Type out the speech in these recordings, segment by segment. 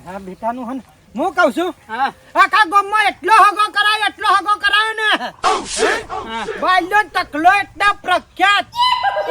હા બેટાનું હન હું કહું છું હા આખા ગામમાં એટલો હગો કરાયો ને બાલ્યો તકલો એટલા પ્રખ્યાત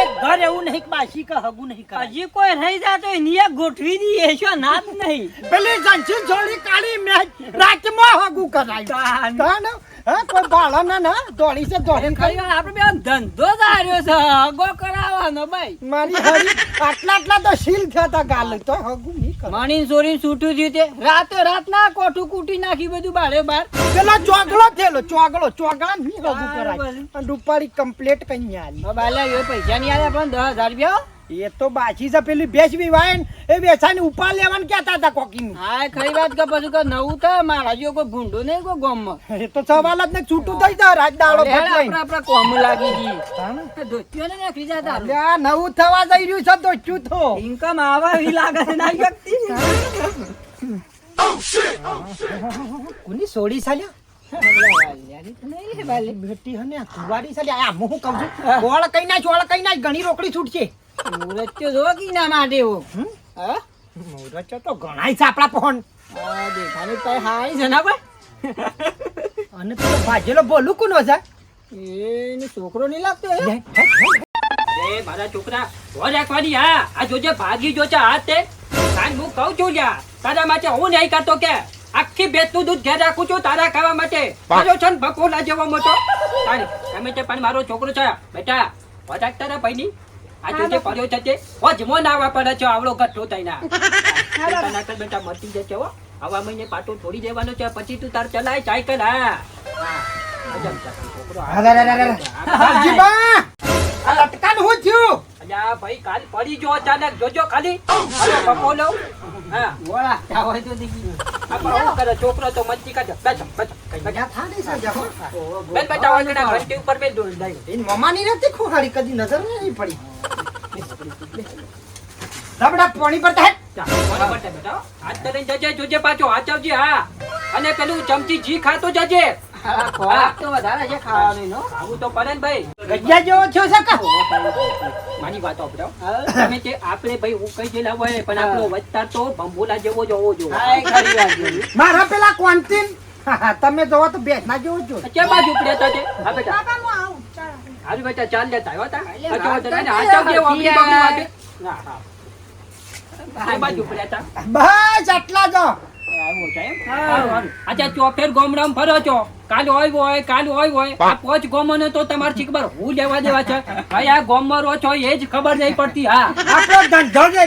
એક ઘર એવું નહીં કે બાસી કે હગું નહીં કરે હજી કોઈ રહી જાતો નિયત ગોઠવી દઈએ છો નાત નહીં પેલી જંછી જોડી કાઢી મેચ રાતમાં હગું કરાયું તાન હા કોઈ બાળા ના દોડી છે દોડી ખરી વાત આપણે બે ધંધો જ હાર્યો છે હગો કરાવવાનો ભાઈ મારી હરી આટલા તો શીલ થયા તા ગાલ તો હગું નહીં કરે મણીન સોરીન છૂટું થયું તે રાતે રાત ના કોઠું કૂટી નાખી બધું બારે બાર પેલા ચોગડો થયેલો ચોગડા નહીં હગું કરાય અને રૂપાળી કમ્પ્લેટ કઈ આલી બાલા એ પૈસા નહીં આલ્યા પણ 10,000 રૂપિયા એ તો બાજી છે પેલી બેસવી વાય એ બેસાની ઉપાડ લેવાનું કહેતા હતા કોકી હા ખરી વાત કે પછી કે નવું તો મારા જેવો કોઈ ભૂંડો નહીં કોઈ ગામમાં એ તો સવાલ જ ને છૂટું થઈ જાય રાત દાડો આપણા કોમ લાગી ગઈ ધોતીઓ ને નાખી જતા અલ્યા નવું થવા જઈ રહ્યું છે દોચ્યું તો ઇન્કમ આવા એવી લાગે છે ના વ્યક્તિ કોની સોડી સાલ્યા બેટી હને કુવાડી સાલ્યા આ હું કહું છું ગોળ કઈ ના ઘણી રોકડી છૂટશે મુરત્યો જો કી ના માટે હો હા મોરચો તો ઘણાય છે આપણા ફોન આ દેખાની તો હાઈ છે ના ભાઈ અને પેલો ભાજેલો બોલું કોનો છે એને છોકરો નહીં લાગતો લે, એ મારા છોકરા હો રાખવાની હા આ જોજે ભાગી જો છે હાથ તે કાન હું કહું છું લ્યા તારા માટે હું નહીં કરતો કે આખી બેતનું દૂધ ઘેર રાખું છું તારા ખાવા માટે મારો છે ને બકોલા જેવો મોટો તારી ગમે તે પણ મારો છોકરો છે બેટા વધાક તારા ભાઈની આ જોજે પડ્યો છે તે વજમો નાવા પડે છે આવડો ગઠ્ઠો થઈને બેટા મટી જશે હો આવા મહિને પાટો છોડી દેવાનો છે પછી તું તાર ચલાય સાયકલ હા છોકરો ભાજીબા આ લટકાન હું થયું અલ્યા ભાઈ કાલ પડી જો અચાનક જોજો ખાલી અરે બકોલો હા ઓળા તા હોય તો દીકી આ બહુ કરે છોકરો તો મસ્તી કરે બેઠો બજા થાડી છે જહો બેન બેટા વાંગડા ઘંટી ઉપર બે દોડ દઈ એ મમાની નથી ખોખાડી કદી નજર નહીં પડી રબડા પાણી પર થાય બરાબર છે બેટા હાથ તો લઈને જજે જોજે પાછો હાચવજે હા અને પેલું ચમચી જી ખાતો જજે ખોરાક તો વધારે છે ખાવાનું નો આવું તો પડે ને ભાઈ ગજ્જા જેવો થયો છે કા મારી વાત આપડો તમે તે આપણે ભાઈ હું કઈ જેલા હોય પણ આપણો વચતા તો ભંભોલા જેવો જ હોવો જોઈએ હા એ ખરી વાત છે મારા પેલા ક્વોન્ટિન તમે જોવો તો બેસના જેવો જ જો કે બાજુ પડ્યા છે હા બેટા હારું બેટા ચાલ લેતા આવ્યો તા હાચવજે ઓગળી બગડી વાગે હા હા આ બાજુ પડ્યા તા બસ આટલા જો આવું છે એમ હારું હારું અચ્છા ચોફેર ગોમડામ ફરો છો કાલ હોય આ પોચ ગોમનો તો તમાર ચીકબર હું લેવા દેવા છે ભાઈ આ ગોમમાં રહો છો એ જ ખબર નહીં પડતી હા આપણો ધંધો જ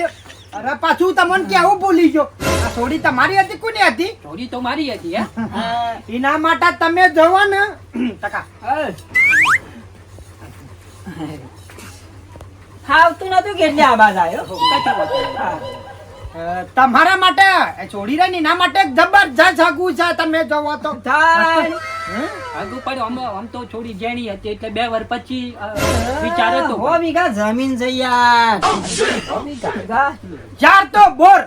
અરે પાછું તમને કેવું ભૂલી ગયો આ થોડી તમારી હતી કોની હતી ચોરી તો મારી હતી હે એના માટે તમે જવો ને ટકા ખાવતું નતું કેટલી આબાદ આવ્યો તમારા માટે છોડી રહી એના માટે જબરજસ્ત હગું છે તમે જોવો તો આગુ પડ્યો આમ તો છોડી જેણી હતી એટલે 2 વર્ષ પછી વિચારે તો 100 વીઘા જમીન છે યાર 100 વીઘા ચાર તો બોર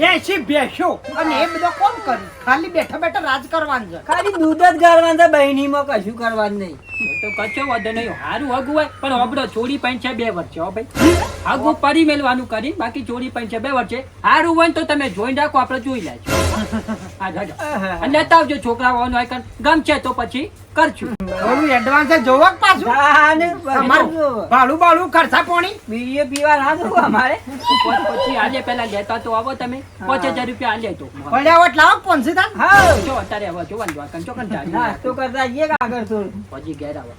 80 ભેંસો અને એ બધો કોણ કર્યું ખાલી બેઠા બેઠા રાજ કરવાનું છે ખાલી દૂધ જ ગાળવાનું છે બહેનીમાં કશું કરવાનું નહીં તો કચો વધે નહીં હારું હગું હોય પણ ઓબડો છોડી પણ છે 2 વર્ષ છે હો ભાઈ હગું પરી મેલવાનું કરી બાકી છોડી પણ છે 2 વર્ષ છે હારું હોય તો તમે જોઈને રાખો આપણે જોઈ લેજો હા જાજો અને લેતા આવજો છોકરાઓનો આઈકન ગમશે તો પછી કરશું થોડું એડવાન્સ જોવા પાછું ભાડું બાળું ખર્ચા પોણી બીડીએ પીવા ના દઉં અમારે પછી આજે પેલા લેતા તો આવો તમે 5000 રૂપિયા આલે તો પડ્યાવટ લાવો 500 તાન હા જો અત્યારે હવે જોવાનું વાકન ચોકન જાય નાસ્તો કરતા જઈએ આગળ થોડું પછી ઘેર આવો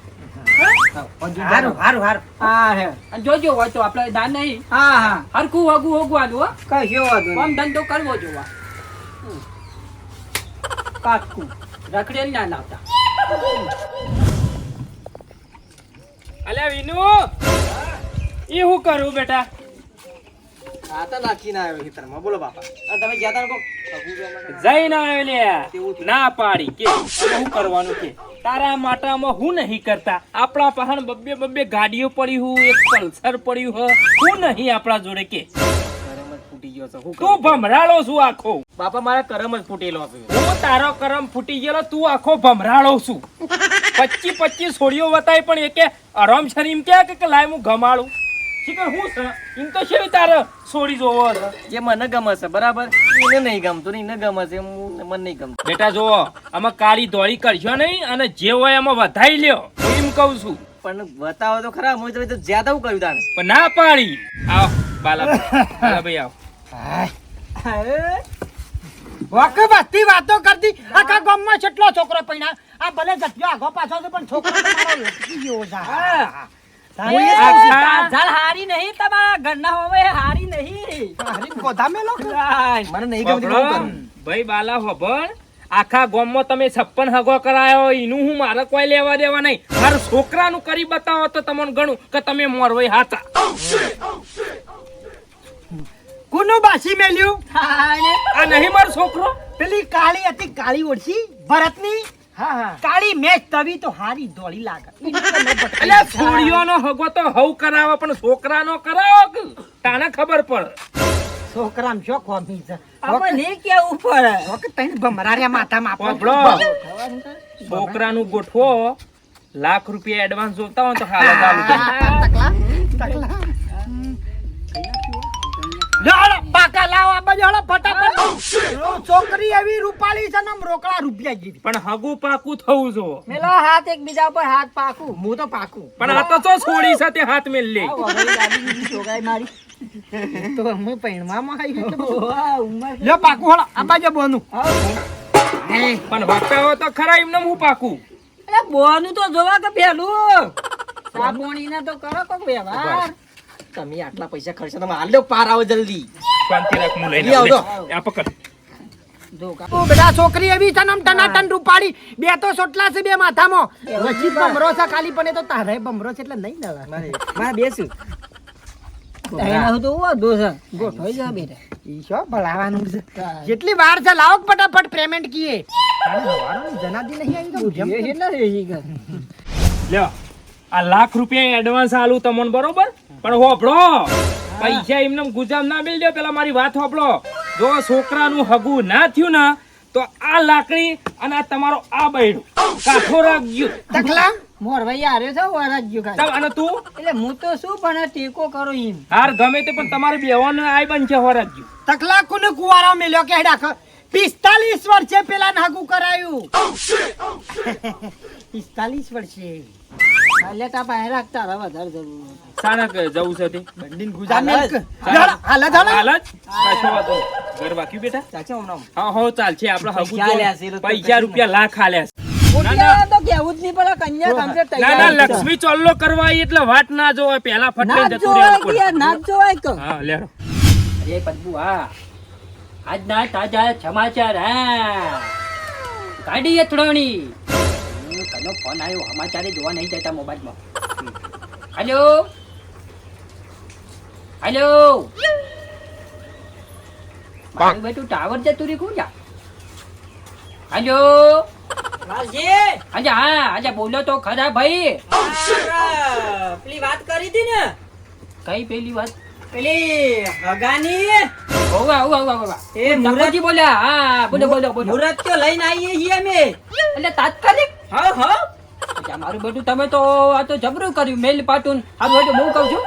હારું હા હે અને જોજો હોય તો આપણે દાન નહીં હા હા હરખું હગું હોગવાનું હો કશો વાંધો કામ ધંધો કરવો જોવા કાકુ રખડેલ ના લાવતા અલ્યા વિનુ ઈ હું કરું બેટા આ તો નાખીને આવ્યો ખેતરમાં બોલો બાપા તમે જ્યાં કો જઈને આવ્યો લ્યા ના પાડી કે હવે શું કરવાનું કે તારા માટામાં હું નહીં કરતા આપણા પહાણ બબ્બે ગાડીઓ પડી હું એક પલ્સર પડ્યું હ હું નહીં આપણા જોડે કે કરમ જ ફૂટી ગયો છે તું ભમરાળો છું આખો બાપા મારા કરમ જ ફૂટેલો છે હું તારો કરમ ફૂટી ગયેલો તું આખો ભમરાળો છું 25 છોડીઓ વતાય પણ એકે આરામ શરીમ કે લાય હું ગમાડું શીખર હું છે એમ તો છે તારે છોડી જોવો છે જે મને ગમે છે બરાબર એને નહીં ગમતું ને એને ગમે છે મને નહીં ગમતું. બેટા જો આમાં કાળી ધોળી કરશો નહીં અને જે હોય એમાં વધાઈ લ્યો હું એમ કહું છું. પણ બતાવો તો ખરા હું તો જ્યાદા હું કર્યું તાને. પણ ના પાડી આવો બાલાભાઈ આવો. વખત વાતો કરતી આખા ગામમાં કેટલો છોકરો પૈણા આ ભલે જટ્યો આગો પાછો છે પણ છોકરો તો મારો લટકી ગયો છે. ઝાડ હારી નહીં તમારા ઘરના હોવે હારી નહીં હારી ગોધા મેલો કે? મને નહીં ગમતી હોભળો, હું કરું. ભાઈ બાલા હોભળ આખા ગામમાં તમે 56 હગો કરાયો એનું હું મારે કોઈ લેવા દેવા નહીં. મારા છોકરાનું કરી બતાવો તો તમને ગણું કે તમે મોરવાઈ હાચા. કોનું બાસી મેલ્યું? આ નહીં મારો છોકરો. પેલી કાળી હતી કાળી ઓળશી ભરતની કાળી મેચ તવી તો હારી ધોળી લાગે. એટલે છોડીઓનો હગો તો હવ કરાવો પણ છોકરાનો કરાવો કે તાને ખબર પડે. છોકરામ શો કોમી છે આપણે કેવું પડે વખત તઈને ભમરાર્યા માથામાં આપો. હોભળો, છોકરાનું ગોઠવો ₹1,00,000 એડવાન્સ જોતા હોય તો હાલ ચાલુ કરો. તકલા લાડો પાકા લાવો આ બાજુ હાલો ફટાફટ. છોકરી એવી રૂપાળી છે ને આમ રોકડા રૂપિયા જેવી. પણ હગું પાકું થવું જો. મેલો હાથ એકબીજા ઉપર હાથ પાકું હું તો પાકું પણ આ તો ચો છોડી સાથે હાથ મેલ લે. મારી તો હું પૈણવામાં આવી એટલે બધું. વાહ, ઉંમર લ્યો પાકું હાલો આ બાજુ બોનું. પણ વાપરાવો તો ખરા એમને હું પાકું. એટલે બોનું તો જોવા કે પેલું સાબુણીને તો કરો કોક વ્યવહાર. તમે આટલા પૈસા ખર્ચો તમે હાલ દો પાર આવો જલ્દી. શાંતિ રાખ હું લઈને લઈ આવું. આવજો. લે, આ પકડ. જો કા ઓ બેટા છોકરી એવી છે ને આમ ટનાટન રૂપાળી બે તો સોટલા છે બે માથામાં વચ્ચે બમરો છે ખાલી પણ એ તો તારે બમરો છે એટલે નહીં નવા મારે બેસું એના તો વાંધો છે ગોઠવાઈ જા બેટા ઈ શો ભલાવાનું છે જેટલી વાર છે લાવો ફટાફટ પેમેન્ટ કીએ જનાદી નહીં આવી તો એ એટલે રહી ગયો લ્યો આ ₹1,00,000 એડવાન્સ આલું તમને બરોબર પણ હોભળો પૈસા એમને ગુજામ ના મિલ દો. પેલા મારી વાત હોભળો. જો છોકરાનું હગું ના થયું ને તો આ લાકડી અને આ તમારો આ બૈડું કાઠો રાખજો. તકલા મોરભાઈ આર્યો છે વરાજ્યો ચાલ, ખાલી અને તું એટલે હું તો શું પણ ટેકો કરો એમ હાર ગમે તે પણ તમારે બેવાનો આય બનશે હોરાજ્યો. તકલા કોને કુવારો મેલ્યો કે હેડા 45 વર્ષે પેલા નાગુ કરાયું 45 વર્ષે એટલે તા પાસે રાખતા હવે વધારે જરૂર સાના કે જવું છે તે બંડીન ગુજા મેલ હાલત કશો વાંધો નહીં. ઘર બાકી બેટા ચાચા હમણાં હા હો ચાલશે આપણે હગું પૈસા આલ્યા છે, એ તો તો પૈસા ₹1,00,000 આલ્યા છે. ના તો કેવું જ નહીં પડે કન્યા કમ્પ્લીટ ના ના લક્ષ્મી ચોલ્લો કરવા આવી એટલે વાત ના જોવાય પેલા ફટલે ના જતું જોવાય રહેવું કે યાર, પડે. ના જોવાય કે હા લેડો. અરે પદ્મુ હા આજના તાજા સમાચાર હા ગાડી અથડોણી કનો ફોન આવ્યો સમાચારે જોવા નહીં જતા મોબાઈલમાં. હેલો હેલો મારું બેટું ટાવર જતું રહ્યું કોણ જા હેલો આજે હા આજે બોલો તો ખરા ભાઈ. પેલી વાત કરી હતી ને કઈ પેલી વાત પેલી હગાની હોવા હોવા હોવા એ નકરજી બોલ્યા હા બોલો બોલો બોલો મુરત તો લઈને આવીએ છીએ અમે એટલે તાત્કાલિક હા હા અચ્છા, મારું બધું તમે તો આ તો જબરું કર્યું મેલ પાટુન આ બધું હું કહું છું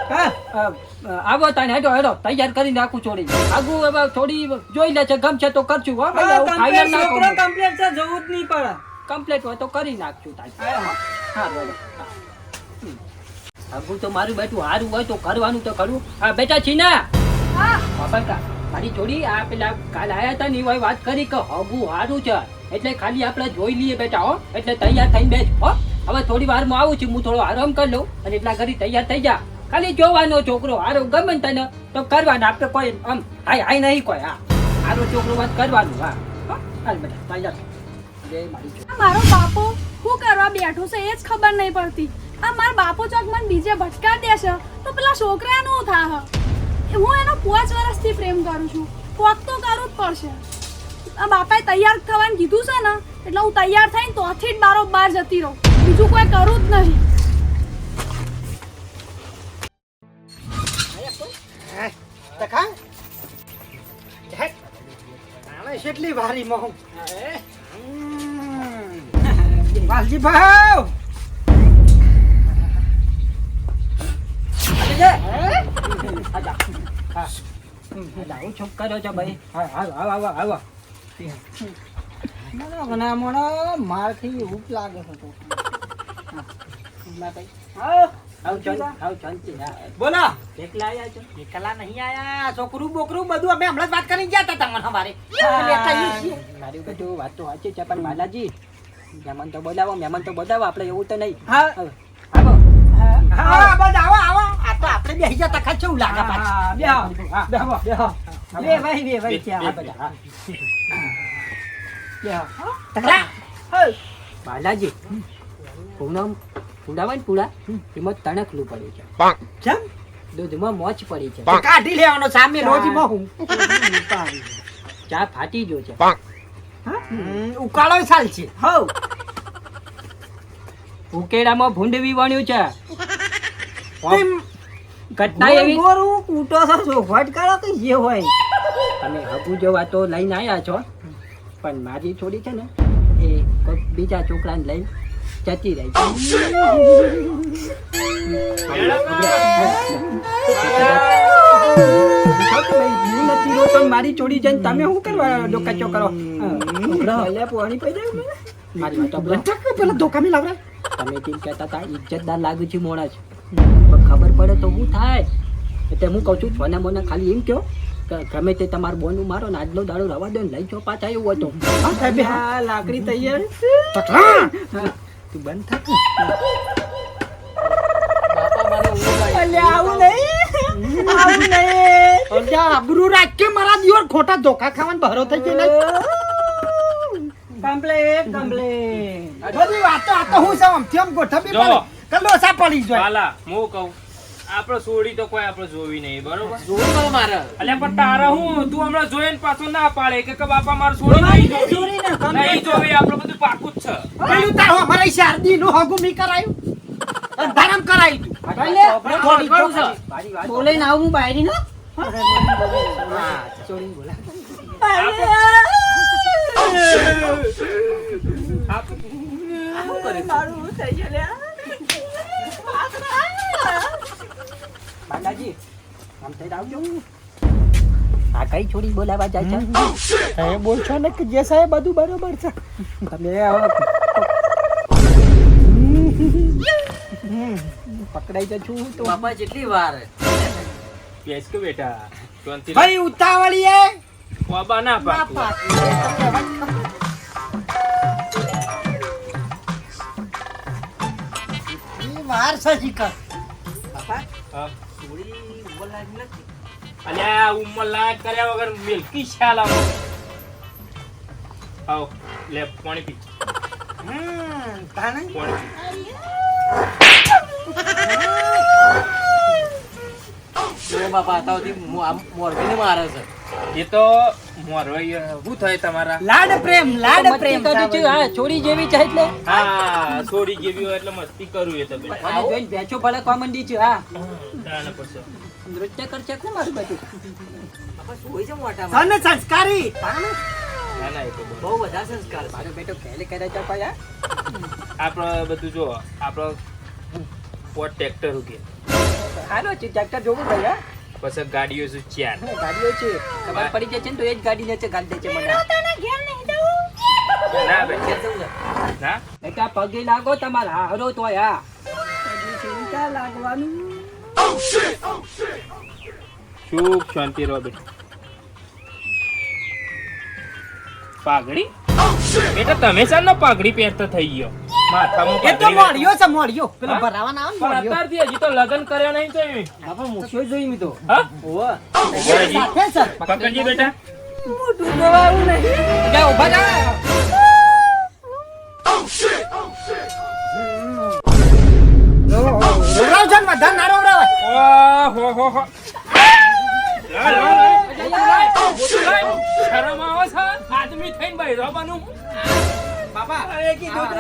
આવો તાને હેડો હેડો તૈયાર કરી નાખું છોડી આગુ હવે થોડી જોઈ લે છે ગમશે તો કરશું હો ભાઈ આવું ફાઇનલ ના કરું કમ્પ્લીટ છે જવું જ નહીં પડે કમ્પ્લીટ હોય તો કરી નાખશું તાન હા બોલો આગુ તો મારું બેટું હારું હોય તો કરવાનું તો કરું હા બેટા છીના બાપા કા મારી જોડી આ પેલા કાલ આયા હતા ને એ વાત કરી કે હગુ હારું છે એટલે ખાલી આપણે જોઈ લઈએ બેટા હો એટલે તૈયાર થઈને બેસ હો હવે થોડી વારમાં આવું છું હું થોડો આરામ કરી લઉં અને એટલા ઘડી તૈયાર થઈ જા ખાલી જોવાનો છોકરો હારો ગમે ને તને તો કરવાના આપણે કોઈ આમ હાય હાય નહીં કોઈ હા હારો છોકરો વાત કરવાનું હા હો? હાલ બેટા તૈયાર થા. જય મારી છોકરી. મારો બાપો શું કરવા બેઠો છે એ જ ખબર નહીં પડતી. આ મારો બાપો ચોક મને બીજે ભટકા દેશે તો પેલા છોકરાનું થાહ. હું એનો 5 વર્ષથી પ્રેમ કરું છું. કોક તો કરવું જ પડશે. આ બાપાએ તૈયાર થવાનું કીધું છે ને એટલે હું તૈયાર થઈને તોથી જ બારોબાર જતી રહું. બીજું કોઈ કરવું જ નહીં. તકા કેટલી વારી મોહ વાલજી ભાવ આવું છોક કર્યો છે ભાઈ. આવો. મને મારથી ભૂખ લાગે છે તો. આવ શાંતિ. બોલો એકલા આયા છો? એકલા નહીં આયા છોકરું બોકરું બધું અમે હમણાં જ વાત કરી ગયા હતા તમને અમારે લેતા આવીએ છીએ. મારી બધું વાત તો સાચી છે પણ બાલાજી મહેમાન તો બોલાવો આપણે એવું તો નહીં. હા. આવો. હા બસ આવો આ તો આપણે બેસી જતા ખા કેવું લાગે પાછું. બે ભાઈ ત્યાં. આ બધા, હા. બાલાજી પૂડા એમાં તણખલું પડ્યું છે. કેમ દૂધમાં મોચ પડી છે. કાઢી લેવાનો સામે રોજમાં હું ચા ફાટી ગયો છે. ઉકાળો ચાલ છે. હઉ. ઉકેડામાં ભૂંડવી વણ્યું છે. ઘટના એવી ગોરું કૂટો છો ચોખવટ કરો કે જે હોય. તમે હગુ જેવા તો લઈને આવ્યા છો પણ મારી છોડી છે ને એ કોઈ બીજા છોકરાને લઈને જતી રહી છે. હું નથી રોતો ને મારી છોડી જઈને તમે શું કરવા ડોકાચો કરો? ભલે પોણી પડી જાય મને. મારી વાત સાંભળો. પેલા ધોકા મેં લાવરા તમે તેમ કહેતા હતા ઇજ્જતદાર લાગુ છે મોણસ પણ ખબર પડે તો શું થાય? એટલે હું કહું છું છોના મોના ખાલી એમ કહો કે ગમે તે તમારું બોનું મારો ને આજનો દાડો રવા દો ને લઈ જાઓ પાછા એવું હતો. હા લાકડી તૈયાર. તું બંધ થાક. આવું નહીં. આબરૂ રાખ કે મારા દિયોર ખોટા ધોકા ખાવાનું બહારો થઈ ગયો નહીં. કમ્પ્લેટ. બધી વાતો આ તો હું સમ થેમ ગોઠવી જો. પડે કલોસા પડી જાય. બાલા હું કહું આપણે સોડી તો કોઈ આપણે જોવી નહીં બરોબર. જોવું મારે અલ્યા પણ તારા હું તું હમણાં જોઈને પાછો ના પાડે કે બાપા મારે સોડી નહીં જોવી. નહીં જોવી આપણે બધું પાકું જ છે. પેલું તારો અમારી શારદી નું હગું મી કરાયું ધરમ કરાયું તું. થોડી મારી વાત બોલે ના હું બાયરી ના. છોડીને બોલા. બાલાજી આમ થઈ આવજો. આ કઈ છોડી બોલાવા જાય છે? તમે બોલશો ને કે જે સાહેબ બધું બરોબર છે. તમે હવે પકડાઈ જશું તો બાપા જેટલી વાર બેસ કે બેટા શાંતિ ભાઈ ઉતાવળી એ બાબા ના પાકું. વાર સજી કર હા. અલ્યા ઉંમર લાયક કર્યા વગર મિલકી ખ્યાલ આવો લે પાણી પી તાને પાણી જો બાપા આતાથી મોરબીને મારે છે. પી. એ તો મોરવાઈ શું થાય તમારા? લાડ પ્રેમ હા છોડી જેવી છે એટલે હા છોડી જેવી હોય એટલે મસ્તી કરું એ તો બેટા. અને જોઈને બેચો ભલે કોમંડી છે. હા તાને પછી નૃત્ય કરશે ને મારું બધું. બાપા શું હોય છે મોટા સન સંસ્કારી ના ના એ તો બરોબર. બહુ બધા સંસ્કાર છે. મારો બેટો પહેલે કરે છે પાછા. આપણે બધું જો આપણો પોટ ટ્રેક્ટર ઉગે હાલો છે ટ્રેક્ટર જોવું ભાઈ. હા પછી ગાડીઓ શું ચાર ગાડીઓ છે ખબર પડી જશે ને તો એ જ ગાડી ને ગાડી દે છે મને. ના બેટા જવું છે. ના બેટા પગે લાગો તમારા હારો તો હા ચિંતા લાગવાનું. સુખ શાંતિ રહો બેટા. પાઘડી બેટા તમે સાનો પાઘડી પહેરતો થઈ ગયો માથામાં એ તો પાઘડી મોળિયો છે મોળિયો પેલો હા? ભરાવાના આવે ને પણ મોળિયો. અત્યારથી હજી તો લગ્ન કર્યા નહીં તો એમ. બાપા મૂછ્યો જોઈ મી તો હા ઓવા હજી સાથે સર પકડજી બેટા. મોટું જોવાવું નહીં. જા ઊભા જા. રોવરાવજો ને વધારે ના રોવરાવાય. ઓહો હો. શરમ આવે છે આદમી થઈને બૈરો બનું. બાપા અરે કીધું તો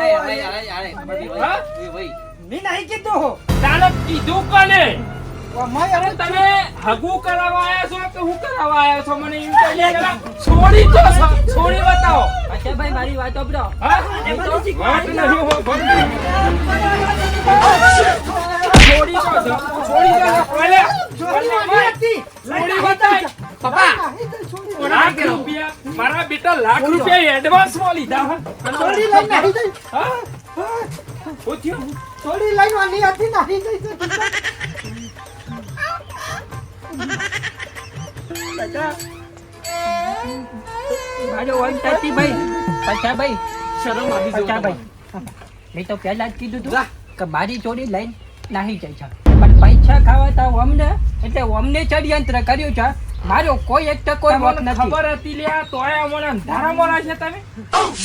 હા? મેં નહીં કીધું હો. તારે કીધું કોને? અમાય અરે તમે હગું કરાવવા આયા છો કે હું કરાવવા આયા છો મને એમ કહી જરા છોડી તો છોડી બતાવો. અચ્છા ભાઈ મારી વાત સાંભળો. હા? વાત નહીં હો, બંધ. છોડી દો છો. છોડી દો છો. ઓલે. છોડી હતી. છોડી બતાય. પપ્પા લાખ રૂપિયા મારા બેટા લાખ રૂપિયા એડવાન્સ માં લીધા હો. છોડી લઈને નાહી જઈ. હા? શું થયું? છોડી લઈને વાની હતી નાહી જઈ છે. મારો વન થતી ભાઈ પછા ભાઈ શરમ આવી પછા જાય ભાઈ મેં તો પહેલા જ કીધું તું કે મારી ચોરી લઈને નાહી જાય છે પણ પૈસા ખાવા તા અમને એટલે અમને ષડયંત્ર કર્યું છે મારો કોઈ એક ટકો વોક તમને નથી ખબર હતી લ્યા તોય અમને અંધારા મોરા છે તમે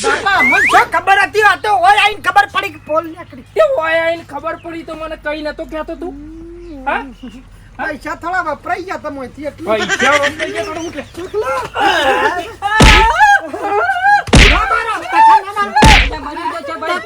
બાપા મને શું ખબર હતી આ તો ઓય આઈને ખબર પડી કે પોલ નીકળી. તે ઓય આઈને ખબર પડી તો મને કઈ નતો કહેતો તું હા પૈસા થોડા વપરાઈ ગયા તમોથી એટલું. પૈસા વપરાઈ ગયા તો હું કે ના મારો, પાછા ના મારો. એટલે મરી જશે ભાઈ